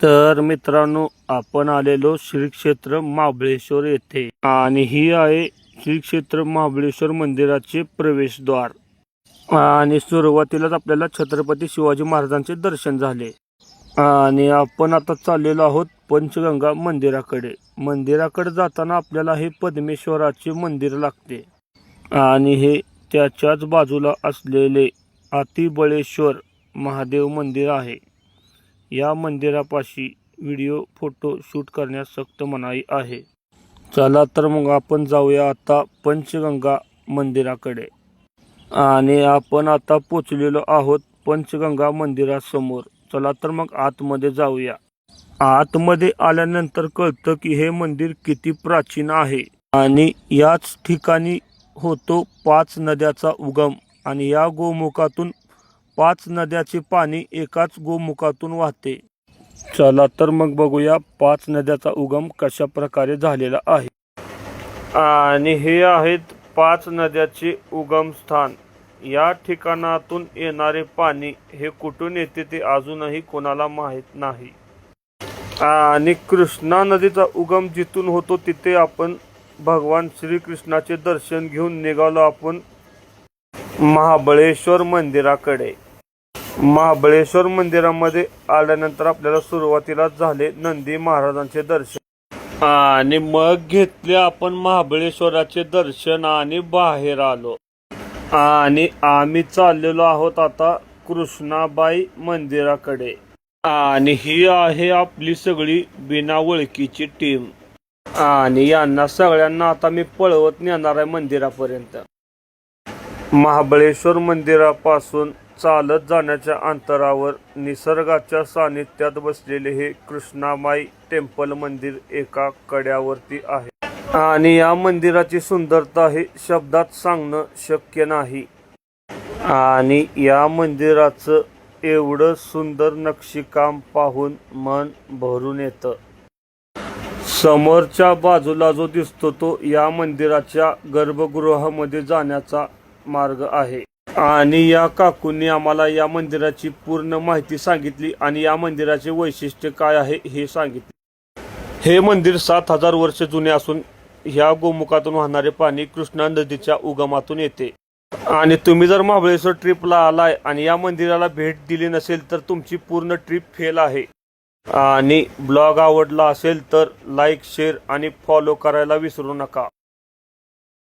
तर मित्रांनो, आपण आलेलो श्री क्षेत्र महाबळेश्वर येथे आणि ही आहे श्री क्षेत्र महाबळेश्वर मंदिराचे प्रवेशद्वार। आणि सुरुवातीलाच आपल्याला छत्रपती शिवाजी महाराजांचे दर्शन झाले आणि आपण आता चाललेलो आहोत पंचगंगा मंदिराकडे। मंदिराकडे जाताना आपल्याला हे पद्मेश्वराचे मंदिर लागते आणि हे त्याच्याच बाजूला असलेले अतिबळेश्वर महादेव मंदिर आहे। या मंदिरापाशी व्हिडिओ फोटो शूट करण्यास सक्त मनाई आहे। चला तर मग आपण जाऊया आता पंचगंगा मंदिराकडे। आणि आपण आता पोचलेलो आहोत पंचगंगा मंदिरासमोर। चला तर मग आतमध्ये जाऊया। आतमध्ये आल्यानंतर कळतं की हे मंदिर किती प्राचीन आहे आणि याच ठिकाणी होतो 5 नद्याचा उगम आणि या गोमुखातून 5 नद्याचे पाणी एकाच गोमुखातून वाहते। चला तर मग बघूया 5 नद्याचा उगम कशा प्रकारे झालेला आहे। आणि हे आहेत 5 नद्याचे उगम स्थान। या ठिकाणातून येणारे पाणी हे कुठून येते ते अजूनही कोणाला माहीत नाही। आणि कृष्णा नदीचा उगम जिथून होतो तिथे आपण भगवान श्रीकृष्णाचे दर्शन घेऊन निघालो आपण महाबळेश्वर मंदिराकडे। महाबळेश्वर मंदिरामध्ये आल्यानंतर आपल्याला सुरुवातीला झाले नंदी महाराजांचे दर्शन आणि मग घेतले आपण महाबळेश्वराचे दर्शन आणि बाहेर आलो। आणि आम्ही चाललेलो आहोत आता कृष्णाबाई मंदिराकडे। आणि ही आहे आपली सगळी बिना ओळखीची टीम आणि यांना सगळ्यांना आता मी पळवत नेणार आहे मंदिरापर्यंत। महाबळेश्वर मंदिरापासून चालत जाण्याच्या अंतरावर निसर्गाच्या सानिध्यात बसलेले हे कृष्णामाई टेम्पल मंदिर एका कड्यावरती आहे। आणि या मंदिराची सुंदरता हे शब्दात सांगणं शक्य नाही। आणि या मंदिराचं एवढं सुंदर नक्षीकाम पाहून मन भरून येतं। समोरच्या बाजूला जो दिसतो तो या मंदिराच्या गर्भगृहामध्ये जाण्याचा मार्ग आहे। आणि या काकूंनी आम्हाला या मंदिराची पूर्ण माहिती सांगितली आणि या मंदिराचे वैशिष्ट्य काय आहे हे सांगितले। हे मंदिर 7000 वर्ष जुने असून ह्या गोमुखातून वाहणारे पाणी कृष्णा नदीच्या उगमातून येते। आणि तुम्ही जर महाबळेश्वर ट्रिपला आलाय आणि या मंदिराला भेट दिली नसेल तर तुमची पूर्ण ट्रिप फेल आहे। आणि ब्लॉग आवडला असेल तर लाईक, शेअर आणि फॉलो करायला विसरू नका।